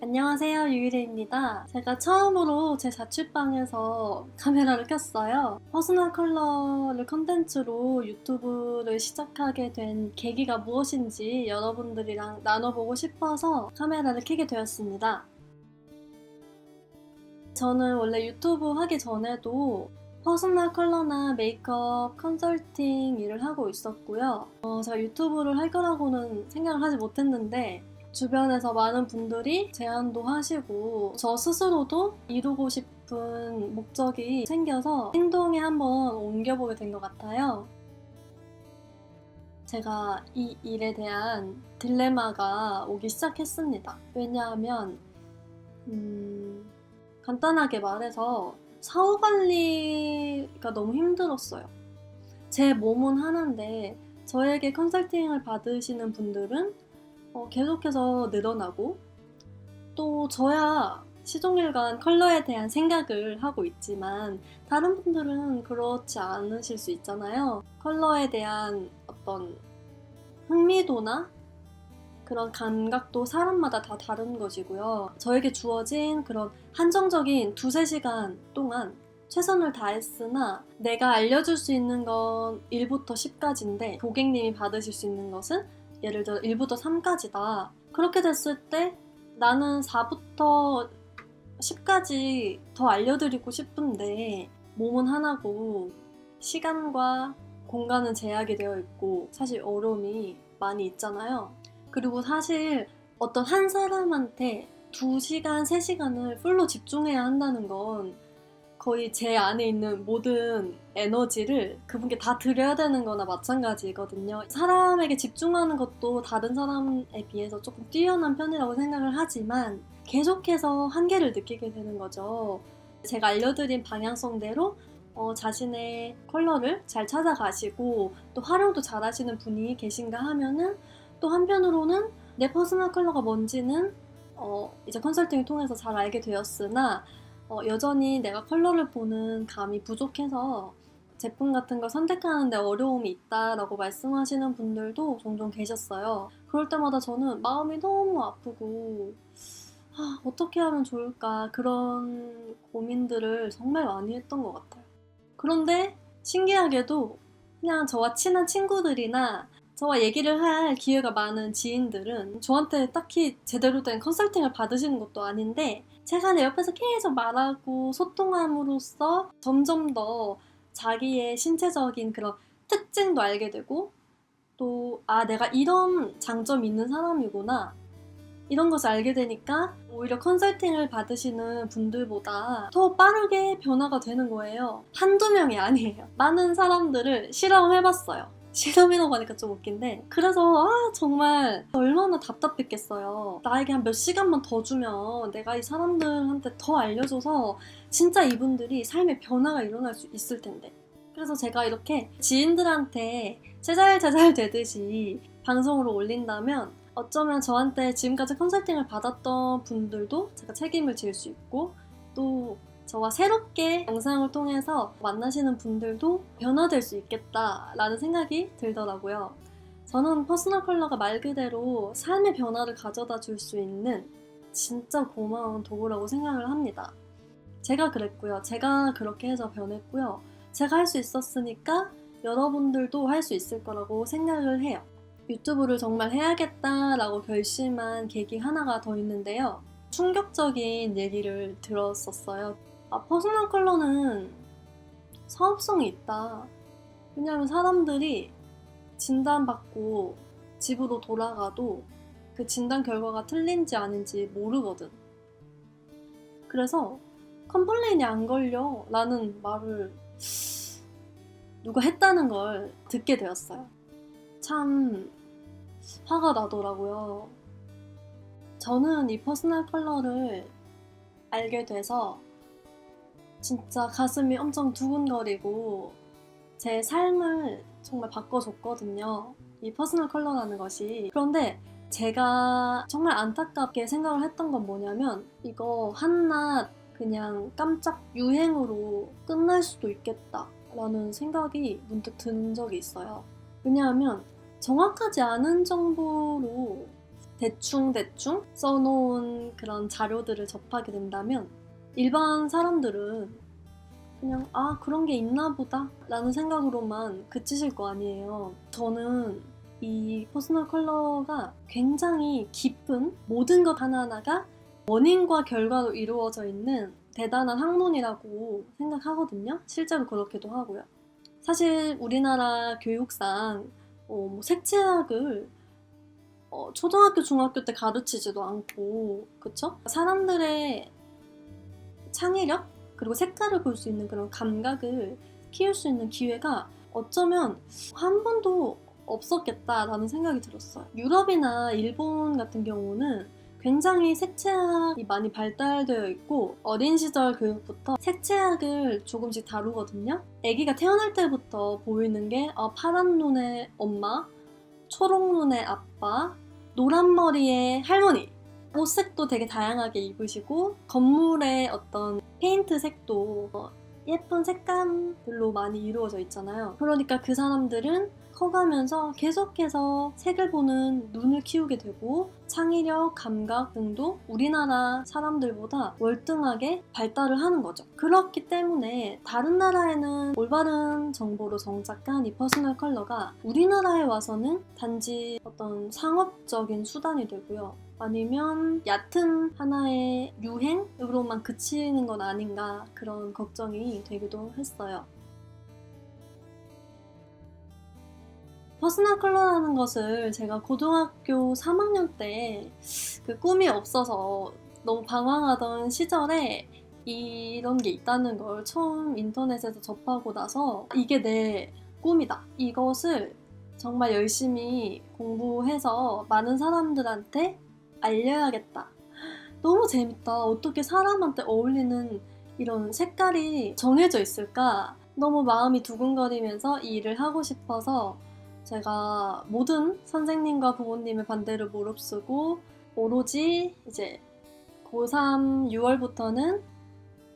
안녕하세요, 유일혜입니다. 제가 처음으로 제 자취방에서 카메라를 켰어요. 퍼스널 컬러를 컨텐츠로 유튜브를 시작하게 된 계기가 무엇인지 여러분들이랑 나눠보고 싶어서 카메라를 켜게 되었습니다. 저는 원래 유튜브 하기 전에도 퍼스널 컬러나 메이크업 컨설팅 일을 하고 있었고요. 제가 유튜브를 할 거라고는 생각을 하지 못했는데 주변에서 많은 분들이 제안도 하시고 저 스스로도 이루고 싶은 목적이 생겨서 행동에 한번 옮겨보게 된 것 같아요. 제가 이 일에 대한 딜레마가 오기 시작했습니다. 왜냐하면 간단하게 말해서 사후 관리가 너무 힘들었어요. 제 몸은 하나인데 저에게 컨설팅을 받으시는 분들은 계속해서 늘어나고 또 저야 시종일관 컬러에 대한 생각을 하고 있지만 다른 분들은 그렇지 않으실 수 있잖아요. 컬러에 대한 어떤 흥미도나 그런 감각도 사람마다 다 다른 것이고요. 저에게 주어진 그런 한정적인 2-3시간 동안 최선을 다했으나 내가 알려줄 수 있는 건 1부터 10까지인데 고객님이 받으실 수 있는 것은 예를 들어 1부터 3까지다. 그렇게 됐을 때 나는 4부터 10까지 더 알려드리고 싶은데 몸은 하나고 시간과 공간은 제약이 되어 있고 사실 어려움이 많이 있잖아요. 그리고 사실 어떤 한 사람한테 2시간, 3시간을 풀로 집중해야 한다는 건 거의 제 안에 있는 모든 에너지를 그분께 다 드려야 되는 거나 마찬가지거든요. 사람에게 집중하는 것도 다른 사람에 비해서 조금 뛰어난 편이라고 생각을 하지만 계속해서 한계를 느끼게 되는 거죠. 제가 알려드린 방향성대로 자신의 컬러를 잘 찾아가시고 또 활용도 잘 하시는 분이 계신가 하면은 또 한편으로는 내 퍼스널 컬러가 뭔지는 이제 컨설팅을 통해서 잘 알게 되었으나 여전히 내가 컬러를 보는 감이 부족해서 제품 같은 걸 선택하는데 어려움이 있다라고 말씀하시는 분들도 종종 계셨어요. 그럴 때마다 저는 마음이 너무 아프고 어떻게 하면 좋을까 그런 고민들을 정말 많이 했던 것 같아요. 그런데 신기하게도 그냥 저와 친한 친구들이나 저와 얘기를 할 기회가 많은 지인들은 저한테 딱히 제대로 된 컨설팅을 받으시는 것도 아닌데 제가 내 옆에서 계속 말하고 소통함으로써 점점 더 자기의 신체적인 그런 특징도 알게 되고 또 내가 이런 장점이 있는 사람이구나 이런 것을 알게 되니까 오히려 컨설팅을 받으시는 분들보다 더 빠르게 변화가 되는 거예요. 한두 명이 아니에요. 많은 사람들을 실험해봤어요. 실험이라고 하니까 좀 웃긴데 그래서 정말 얼마나 답답했겠어요. 나에게 한 몇 시간만 더 주면 내가 이 사람들한테 더 알려줘서 진짜 이분들이 삶의 변화가 일어날 수 있을 텐데 그래서 제가 이렇게 지인들한테 제잘제잘 되듯이 방송으로 올린다면 어쩌면 저한테 지금까지 컨설팅을 받았던 분들도 제가 책임을 질 수 있고 또 저와 새롭게 영상을 통해서 만나시는 분들도 변화될 수 있겠다라는 생각이 들더라고요. 저는 퍼스널 컬러가 말 그대로 삶의 변화를 가져다 줄 수 있는 진짜 고마운 도구라고 생각을 합니다. 제가 그랬고요. 제가 그렇게 해서 변했고요. 제가 할 수 있었으니까 여러분들도 할 수 있을 거라고 생각을 해요. 유튜브를 정말 해야겠다라고 결심한 계기 하나가 더 있는데요. 충격적인 얘기를 들었었어요. 퍼스널 컬러는 사업성이 있다. 왜냐하면 사람들이 진단받고 집으로 돌아가도 그 진단 결과가 틀린지 아닌지 모르거든. 그래서 컴플레인이 안 걸려 라는 말을 누가 했다는 걸 듣게 되었어요. 참 화가 나더라고요. 저는 이 퍼스널 컬러를 알게 돼서 진짜 가슴이 엄청 두근거리고 제 삶을 정말 바꿔줬거든요. 이 퍼스널 컬러라는 것이. 그런데 제가 정말 안타깝게 생각을 했던 건 뭐냐면 이거 한낱 그냥 깜짝 유행으로 끝날 수도 있겠다 라는 생각이 문득 든 적이 있어요. 왜냐하면 정확하지 않은 정보로 대충 써놓은 그런 자료들을 접하게 된다면 일반 사람들은 그냥 그런 게 있나 보다 라는 생각으로만 그치실 거 아니에요. 저는 이 퍼스널 컬러가 굉장히 깊은 모든 것 하나하나가 원인과 결과로 이루어져 있는 대단한 학문이라고 생각하거든요. 실제로 그렇기도 하고요. 사실 우리나라 교육상 색채학을 초등학교, 중학교 때 가르치지도 않고, 그쵸? 사람들의 창의력? 그리고 색깔을 볼 수 있는 그런 감각을 키울 수 있는 기회가 어쩌면 한 번도 없었겠다라는 생각이 들었어요. 유럽이나 일본 같은 경우는 굉장히 색채학이 많이 발달되어 있고 어린 시절 교육부터 색채학을 조금씩 다루거든요. 아기가 태어날 때부터 보이는 게 파란 눈의 엄마, 초록 눈의 아빠, 노란 머리의 할머니. 옷색도 되게 다양하게 입으시고 건물의 어떤 페인트 색도 예쁜 색감들로 많이 이루어져 있잖아요. 그러니까 그 사람들은 커가면서 계속해서 색을 보는 눈을 키우게 되고 창의력, 감각 등도 우리나라 사람들보다 월등하게 발달을 하는 거죠. 그렇기 때문에 다른 나라에는 올바른 정보로 정착한 이 퍼스널 컬러가 우리나라에 와서는 단지 어떤 상업적인 수단이 되고요. 아니면 얕은 하나의 유행으로만 그치는 건 아닌가 그런 걱정이 되기도 했어요. 퍼스널 컬러라는 것을 제가 고등학교 3학년 때 그 꿈이 없어서 너무 방황하던 시절에 이런 게 있다는 걸 처음 인터넷에서 접하고 나서 이게 내 꿈이다. 이것을 정말 열심히 공부해서 많은 사람들한테 알려야겠다. 너무 재밌다. 어떻게 사람한테 어울리는 이런 색깔이 정해져 있을까? 너무 마음이 두근거리면서 이 일을 하고 싶어서 제가 모든 선생님과 부모님의 반대를 무릅쓰고 오로지 이제 고3 6월부터는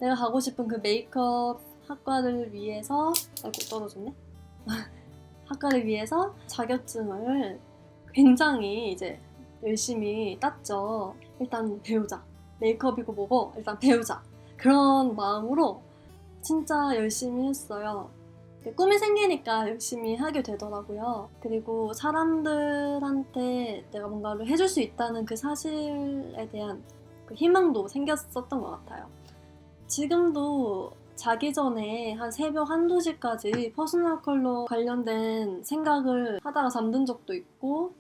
내가 가고 싶은 그 메이크업 학과를 위해서 떨어졌네? 학과를 위해서 자격증을 굉장히 이제 열심히 땄죠. 일단 배우자. 메이크업이고 뭐고 일단 배우자. 그런 마음으로 진짜 열심히 했어요. 꿈이 생기니까 열심히 하게 되더라고요. 그리고 사람들한테 내가 뭔가를 해줄 수 있다는 그 사실에 대한 그 희망도 생겼었던 것 같아요. 지금도 자기 전에 한 새벽 1~2시까지 퍼스널 컬러 관련된 생각을 하다가 잠든 적도 있고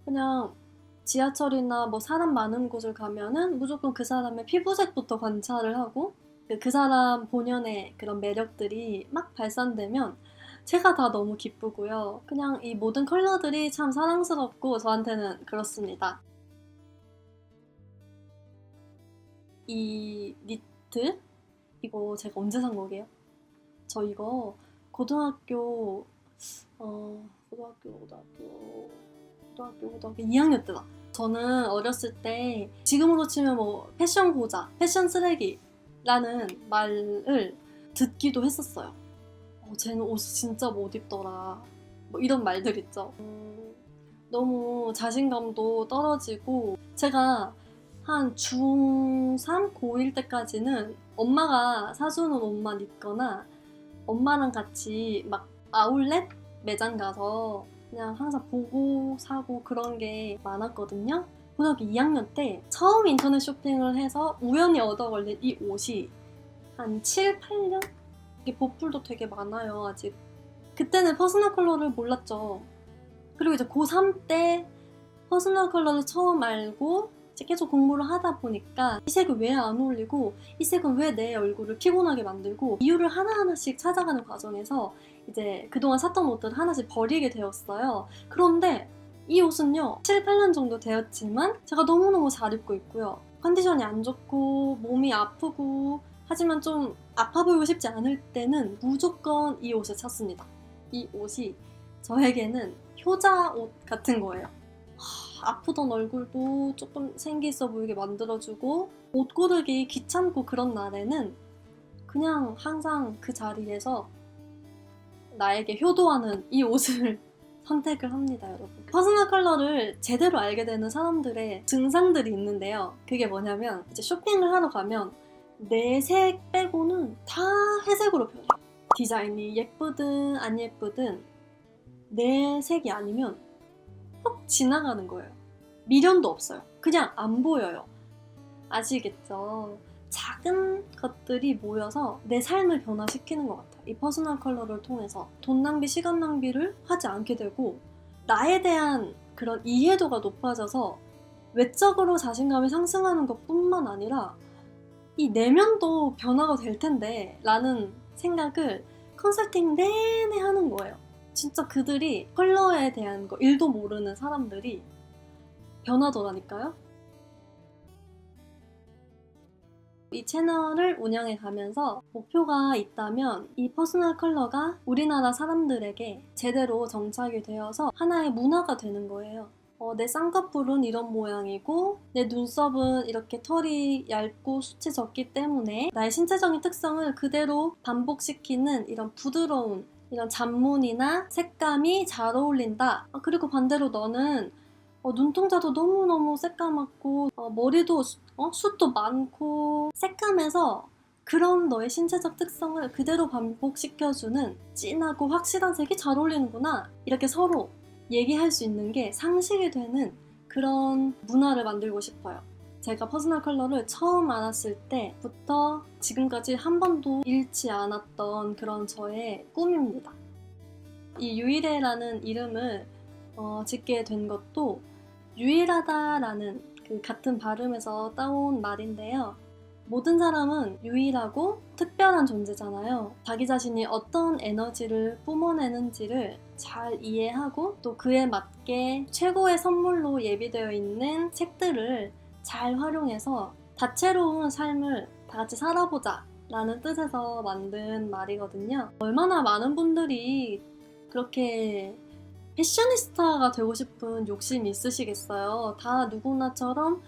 그냥 지하철이나 뭐 사람 많은 곳을 가면은 무조건 그 사람의 피부색부터 관찰을 하고 그 사람 본연의 그런 매력들이 막 발산되면 제가 다 너무 기쁘고요. 그냥 이 모든 컬러들이 참 사랑스럽고 저한테는 그렇습니다. 이 니트? 이거 제가 언제 산 거게요? 저 이거 고등학교 2학년 때다. 저는 어렸을 때 지금으로 치면 뭐 패션 고자, 패션 쓰레기라는 말을 듣기도 했었어요. 쟤는 옷을 진짜 못 입더라. 뭐 이런 말들 있죠. 너무 자신감도 떨어지고 제가 한 중3, 고1 때까지는 엄마가 사주는 옷만 입거나 엄마랑 같이 막 아울렛 매장 가서 그냥 항상 보고 사고 그런 게 많았거든요. 고등학교 2학년 때 처음 인터넷 쇼핑을 해서 우연히 얻어 걸린 이 옷이 한 7, 8년? 이게 보풀도 되게 많아요, 아직. 그때는 퍼스널 컬러를 몰랐죠. 그리고 이제 고3 때 퍼스널 컬러를 처음 알고 이제 계속 공부를 하다 보니까 이 색은 왜 안 어울리고 이 색은 왜 내 얼굴을 피곤하게 만들고 이유를 하나하나씩 찾아가는 과정에서 이제 그동안 샀던 옷들을 하나씩 버리게 되었어요. 그런데 이 옷은요 7, 8년 정도 되었지만 제가 너무너무 잘 입고 있고요. 컨디션이 안 좋고 몸이 아프고 하지만 좀 아파 보이고 싶지 않을 때는 무조건 이 옷을 찾습니다. 이 옷이 저에게는 효자 옷 같은 거예요. 아프던 얼굴도 조금 생기 있어 보이게 만들어주고 옷 고르기 귀찮고 그런 날에는 그냥 항상 그 자리에서 나에게 효도하는 이 옷을 선택을 합니다, 여러분. 퍼스널 컬러를 제대로 알게 되는 사람들의 증상들이 있는데요. 그게 뭐냐면 이제 쇼핑을 하러 가면 내 색 빼고는 다 회색으로 변해요. 디자인이 예쁘든 안 예쁘든 내 색이 아니면 훅 지나가는 거예요. 미련도 없어요. 그냥 안 보여요. 아시겠죠? 작은 것들이 모여서 내 삶을 변화시키는 것 같아요. 이 퍼스널 컬러를 통해서 돈 낭비, 시간 낭비를 하지 않게 되고 나에 대한 그런 이해도가 높아져서 외적으로 자신감이 상승하는 것뿐만 아니라 이 내면도 변화가 될 텐데 라는 생각을 컨설팅 내내 하는 거예요. 진짜 그들이 컬러에 대한 거 1도 모르는 사람들이 변하더라니까요. 이 채널을 운영해 가면서 목표가 있다면 이 퍼스널 컬러가 우리나라 사람들에게 제대로 정착이 되어서 하나의 문화가 되는 거예요. 내 쌍꺼풀은 이런 모양이고 내 눈썹은 이렇게 털이 얇고 숱이 적기 때문에 나의 신체적인 특성을 그대로 반복시키는 이런 부드러운 이런 잡무늬나 색감이 잘 어울린다. 그리고 반대로 너는 눈동자도 너무너무 새까맣고 머리도 숱도 많고 새까매서 그런 너의 신체적 특성을 그대로 반복시켜주는 진하고 확실한 색이 잘 어울리는구나. 이렇게 서로 얘기할 수 있는 게 상식이 되는 그런 문화를 만들고 싶어요. 제가 퍼스널 컬러를 처음 알았을 때부터 지금까지 한 번도 잃지 않았던 그런 저의 꿈입니다. 이 유일해라는 이름을 짓게 된 것도 유일하다라는 그 같은 발음에서 따온 말인데요. 모든 사람은 유일하고 특별한 존재잖아요. 자기 자신이 어떤 에너지를 뿜어내는지를 잘 이해하고 또 그에 맞게 최고의 선물로 예비되어 있는 색들을 잘 활용해서 다채로운 삶을 다 같이 살아보자 라는 뜻에서 만든 말이거든요. 얼마나 많은 분들이 그렇게 패셔니스타가 되고 싶은 욕심이 있으시겠어요. 다 누구나처럼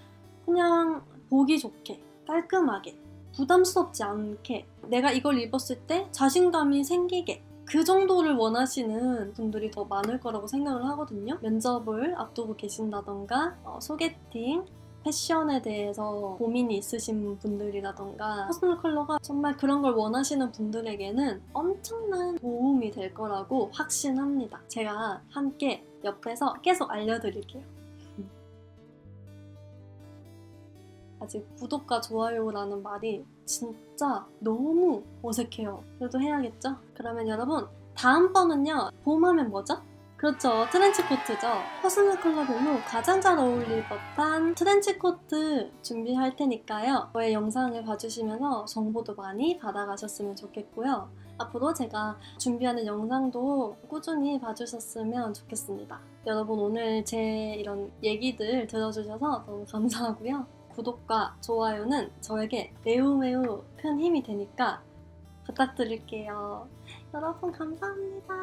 그냥 보기 좋게 깔끔하게 부담스럽지 않게 내가 이걸 입었을 때 자신감이 생기게 그 정도를 원하시는 분들이 더 많을 거라고 생각을 하거든요. 면접을 앞두고 계신다던가 소개팅, 패션에 대해서 고민이 있으신 분들이라던가 퍼스널 컬러가 정말 그런 걸 원하시는 분들에게는 엄청난 도움이 될 거라고 확신합니다. 제가 함께 옆에서 계속 알려드릴게요. 아직 구독과 좋아요라는 말이 진짜 너무 어색해요. 그래도 해야겠죠? 그러면 여러분 다음번은요. 봄하면 뭐죠? 그렇죠. 트렌치코트죠. 퍼스널 컬러별로 가장 잘 어울릴 법한 트렌치코트 준비할 테니까요. 저의 영상을 봐주시면서 정보도 많이 받아가셨으면 좋겠고요. 앞으로 제가 준비하는 영상도 꾸준히 봐주셨으면 좋겠습니다. 여러분 오늘 제 이런 얘기들 들어주셔서 너무 감사하고요. 구독과 좋아요는 저에게 매우 큰 힘이 되니까 부탁드릴게요. 여러분 감사합니다.